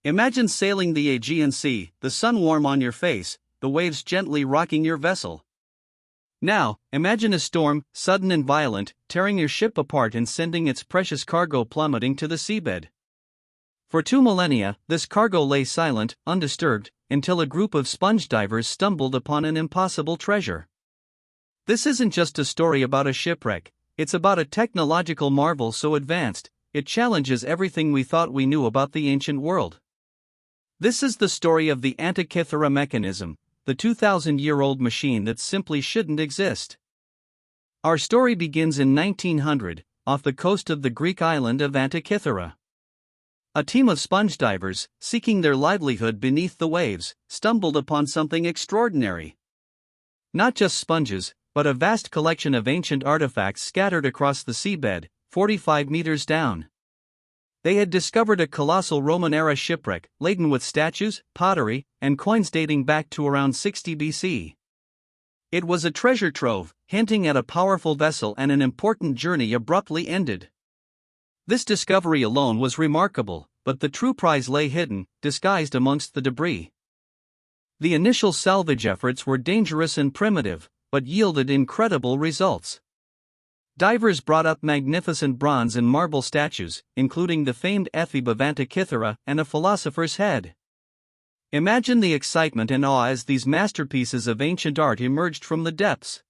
Imagine sailing the Aegean Sea, the sun warm on your face, the waves gently rocking your vessel. Now, imagine a storm, sudden and violent, tearing your ship apart and sending its precious cargo plummeting to the seabed. For 2 millennia, this cargo lay silent, undisturbed, until a group of sponge divers stumbled upon an impossible treasure. This isn't just a story about a shipwreck, it's about a technological marvel so advanced, it challenges everything we thought we knew about the ancient world. This is the story of the Antikythera Mechanism, the 2,000-year-old machine that simply shouldn't exist. Our story begins in 1900, off the coast of the Greek island of Antikythera. A team of sponge divers, seeking their livelihood beneath the waves, stumbled upon something extraordinary. Not just sponges, but a vast collection of ancient artifacts scattered across the seabed, 45 meters down. They had discovered a colossal Roman-era shipwreck, laden with statues, pottery, and coins dating back to around 60 BC. It was a treasure trove, hinting at a powerful vessel and an important journey abruptly ended. This discovery alone was remarkable, but the true prize lay hidden, disguised amongst the debris. The initial salvage efforts were dangerous and primitive, but yielded incredible results. Divers brought up magnificent bronze and marble statues, including the famed ephebe of Antikythera and a philosopher's head. Imagine the excitement and awe as these masterpieces of ancient art emerged from the depths.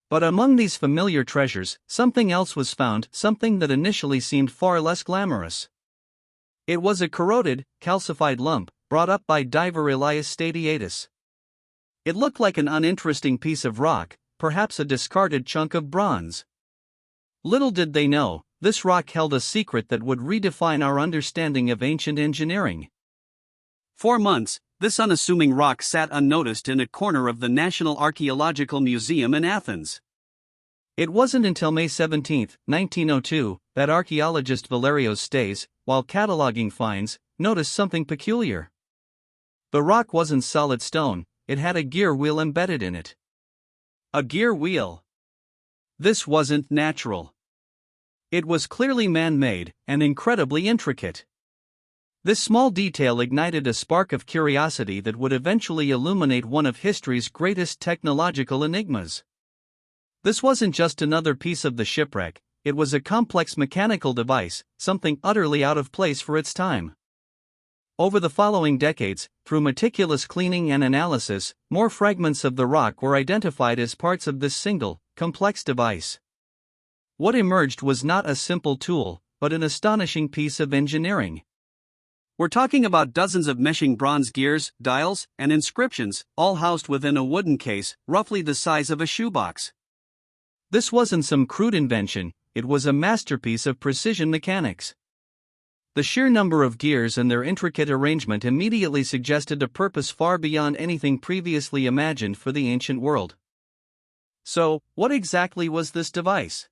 But among these familiar treasures, something else was found, something that initially seemed far less glamorous. It was a corroded, calcified lump, brought up by diver Elias Stadiatis. It looked like an uninteresting piece of rock, perhaps a discarded chunk of bronze. Little did they know, this rock held a secret that would redefine our understanding of ancient engineering. For months, this unassuming rock sat unnoticed in a corner of the National Archaeological Museum in Athens. It wasn't until May 17, 1902, that archaeologist Valerios Stais, while cataloging finds, noticed something peculiar. The rock wasn't solid stone, it had a gear wheel embedded in it. A gear wheel. This wasn't natural. It was clearly man-made, and incredibly intricate. This small detail ignited a spark of curiosity that would eventually illuminate one of history's greatest technological enigmas. This wasn't just another piece of the shipwreck, it was a complex mechanical device, something utterly out of place for its time. Over the following decades, through meticulous cleaning and analysis, more fragments of the rock were identified as parts of this single, complex device. What emerged was not a simple tool, but an astonishing piece of engineering. We're talking about dozens of meshing bronze gears, dials, and inscriptions, all housed within a wooden case, roughly the size of a shoebox. This wasn't some crude invention, it was a masterpiece of precision mechanics. The sheer number of gears and their intricate arrangement immediately suggested a purpose far beyond anything previously imagined for the ancient world. So, what exactly was this device?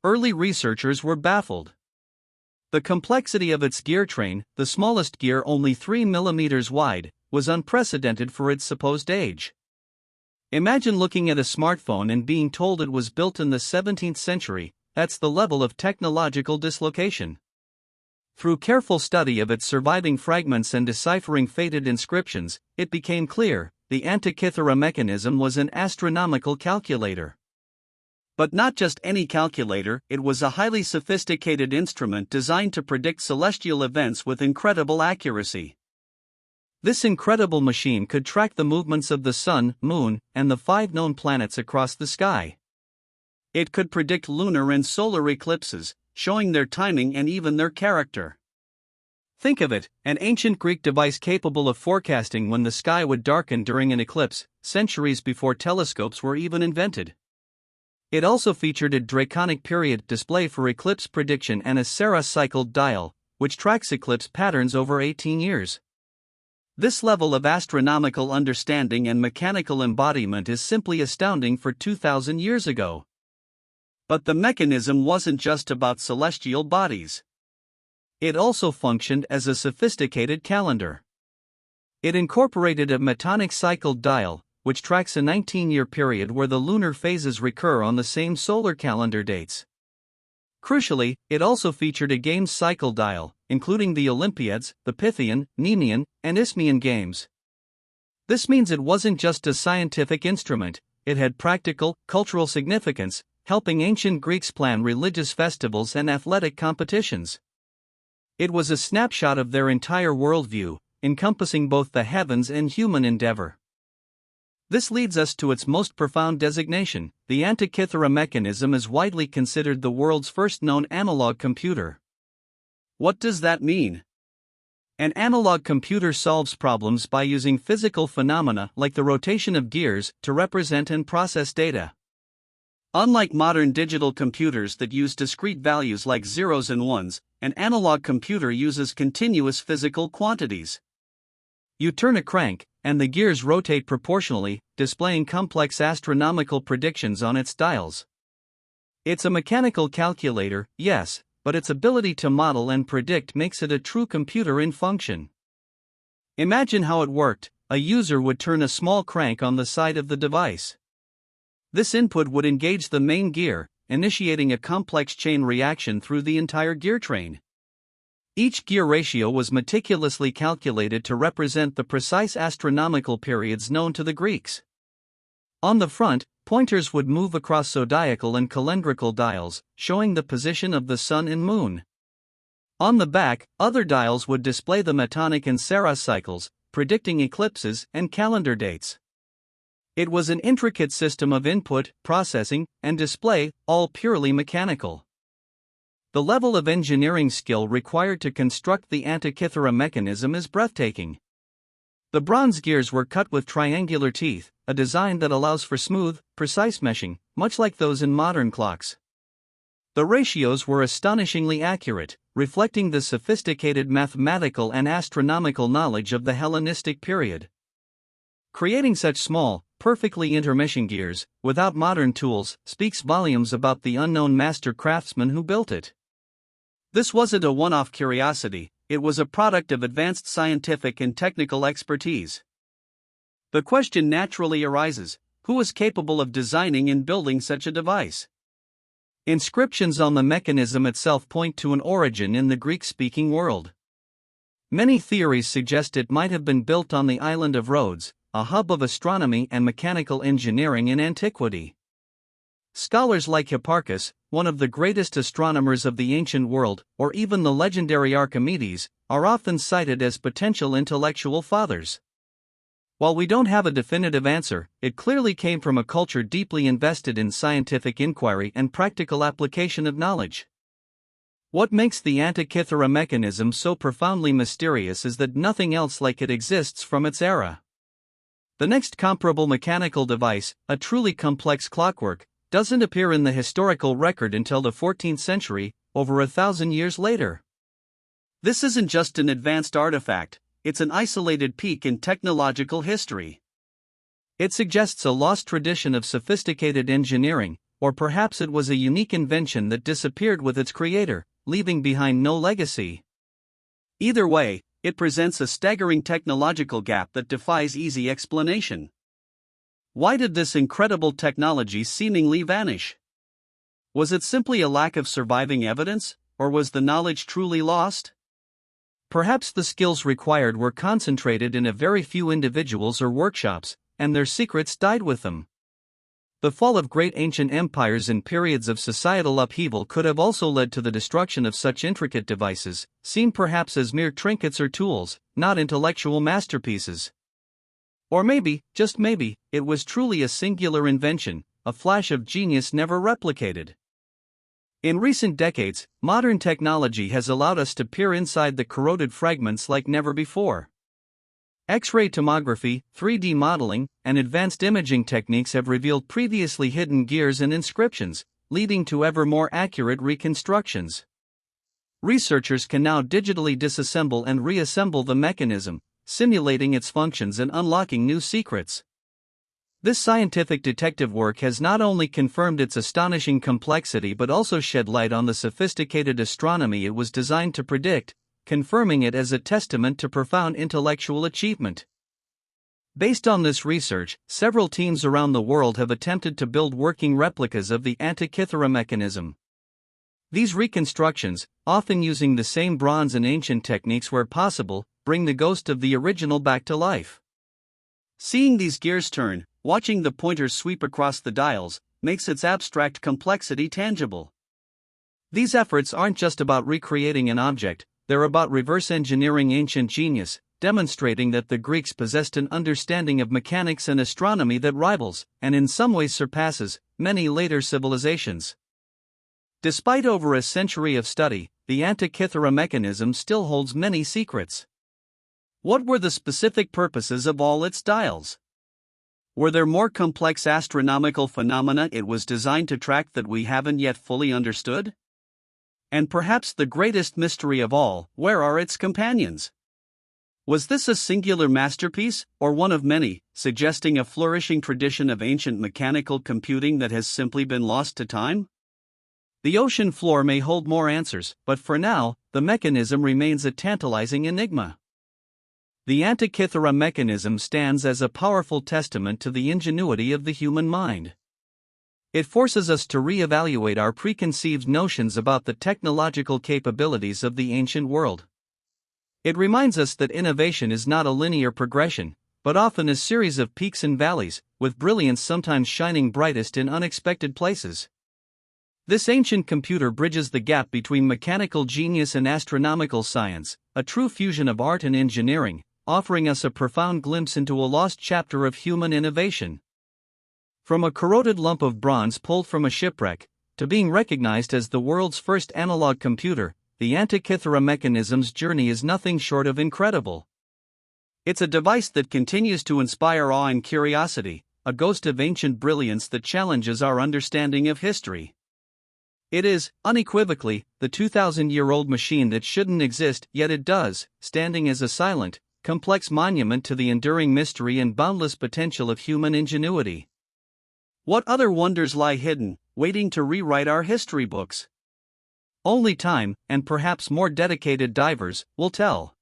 Early researchers were baffled. The complexity of its gear train, the smallest gear only 3 mm wide, was unprecedented for its supposed age. Imagine looking at a smartphone and being told it was built in the 17th century, that's the level of technological dislocation. Through careful study of its surviving fragments and deciphering faded inscriptions, it became clear, the Antikythera Mechanism was an astronomical calculator. But not just any calculator, it was a highly sophisticated instrument designed to predict celestial events with incredible accuracy. This incredible machine could track the movements of the sun, moon, and the 5 known planets across the sky. It could predict lunar and solar eclipses, showing their timing and even their character. Think of it, an ancient Greek device capable of forecasting when the sky would darken during an eclipse, centuries before telescopes were even invented. It also featured a draconic period display for eclipse prediction and a Saros-cycled dial, which tracks eclipse patterns over 18 years. This level of astronomical understanding and mechanical embodiment is simply astounding for 2,000 years ago. But the mechanism wasn't just about celestial bodies. It also functioned as a sophisticated calendar. It incorporated a metonic cycled dial, which tracks a 19-year period where the lunar phases recur on the same solar calendar dates. Crucially, it also featured a games cycle dial, including the Olympiads, the Pythian, Nemean, and Isthmian games. This means it wasn't just a scientific instrument, it had practical, cultural significance, helping ancient Greeks plan religious festivals and athletic competitions. It was a snapshot of their entire worldview, encompassing both the heavens and human endeavor. This leads us to its most profound designation. The Antikythera Mechanism is widely considered the world's first known analog computer. What does that mean? An analog computer solves problems by using physical phenomena like the rotation of gears to represent and process data. Unlike modern digital computers that use discrete values like zeros and ones, an analog computer uses continuous physical quantities. You turn a crank, and the gears rotate proportionally, displaying complex astronomical predictions on its dials. It's a mechanical calculator, yes, but its ability to model and predict makes it a true computer in function. Imagine how it worked. A user would turn a small crank on the side of the device. This input would engage the main gear, initiating a complex chain reaction through the entire gear train. Each gear ratio was meticulously calculated to represent the precise astronomical periods known to the Greeks. On the front, pointers would move across zodiacal and calendrical dials, showing the position of the sun and moon. On the back, other dials would display the Metonic and Saros cycles, predicting eclipses and calendar dates. It was an intricate system of input, processing, and display, all purely mechanical. The level of engineering skill required to construct the Antikythera mechanism is breathtaking. The bronze gears were cut with triangular teeth, a design that allows for smooth, precise meshing, much like those in modern clocks. The ratios were astonishingly accurate, reflecting the sophisticated mathematical and astronomical knowledge of the Hellenistic period. Creating such small, perfectly intermeshing gears, without modern tools, speaks volumes about the unknown master craftsman who built it. This wasn't a one-off curiosity, it was a product of advanced scientific and technical expertise. The question naturally arises, who was capable of designing and building such a device? Inscriptions on the mechanism itself point to an origin in the Greek-speaking world. Many theories suggest it might have been built on the island of Rhodes, a hub of astronomy and mechanical engineering in antiquity. Scholars like Hipparchus, one of the greatest astronomers of the ancient world, or even the legendary Archimedes, are often cited as potential intellectual fathers. While we don't have a definitive answer, it clearly came from a culture deeply invested in scientific inquiry and practical application of knowledge. What makes the Antikythera mechanism so profoundly mysterious is that nothing else like it exists from its era. The next comparable mechanical device, a truly complex clockwork, doesn't appear in the historical record until the 14th century, over 1,000 years later. This isn't just an advanced artifact, it's an isolated peak in technological history. It suggests a lost tradition of sophisticated engineering, or perhaps it was a unique invention that disappeared with its creator, leaving behind no legacy. Either way, it presents a staggering technological gap that defies easy explanation. Why did this incredible technology seemingly vanish? Was it simply a lack of surviving evidence, or was the knowledge truly lost? Perhaps the skills required were concentrated in a very few individuals or workshops, and their secrets died with them. The fall of great ancient empires in periods of societal upheaval could have also led to the destruction of such intricate devices, seen perhaps as mere trinkets or tools, not intellectual masterpieces. Or maybe, just maybe, it was truly a singular invention, a flash of genius never replicated. In recent decades, modern technology has allowed us to peer inside the corroded fragments like never before. X-ray tomography, 3D modeling, and advanced imaging techniques have revealed previously hidden gears and inscriptions, leading to ever more accurate reconstructions. Researchers can now digitally disassemble and reassemble the mechanism, simulating its functions and unlocking new secrets. This scientific detective work has not only confirmed its astonishing complexity but also shed light on the sophisticated astronomy it was designed to predict, confirming it as a testament to profound intellectual achievement. Based on this research, several teams around the world have attempted to build working replicas of the Antikythera mechanism. These reconstructions, often using the same bronze and ancient techniques where possible, bring the ghost of the original back to life. Seeing these gears turn, watching the pointers sweep across the dials, makes its abstract complexity tangible. These efforts aren't just about recreating an object, they're about reverse engineering ancient genius, demonstrating that the Greeks possessed an understanding of mechanics and astronomy that rivals, and in some ways surpasses, many later civilizations. Despite over a century of study, the Antikythera Mechanism still holds many secrets. What were the specific purposes of all its dials? Were there more complex astronomical phenomena it was designed to track that we haven't yet fully understood? And perhaps the greatest mystery of all, where are its companions? Was this a singular masterpiece, or one of many, suggesting a flourishing tradition of ancient mechanical computing that has simply been lost to time? The ocean floor may hold more answers, but for now, the mechanism remains a tantalizing enigma. The Antikythera Mechanism stands as a powerful testament to the ingenuity of the human mind. It forces us to re-evaluate our preconceived notions about the technological capabilities of the ancient world. It reminds us that innovation is not a linear progression, but often a series of peaks and valleys, with brilliance sometimes shining brightest in unexpected places. This ancient computer bridges the gap between mechanical genius and astronomical science, a true fusion of art and engineering, offering us a profound glimpse into a lost chapter of human innovation. From a corroded lump of bronze pulled from a shipwreck, to being recognized as the world's first analog computer, the Antikythera Mechanism's journey is nothing short of incredible. It's a device that continues to inspire awe and curiosity, a ghost of ancient brilliance that challenges our understanding of history. It is, unequivocally, the 2,000-year-old machine that shouldn't exist, yet it does, standing as a silent, complex monument to the enduring mystery and boundless potential of human ingenuity. What other wonders lie hidden, waiting to rewrite our history books? Only time, and perhaps more dedicated divers, will tell.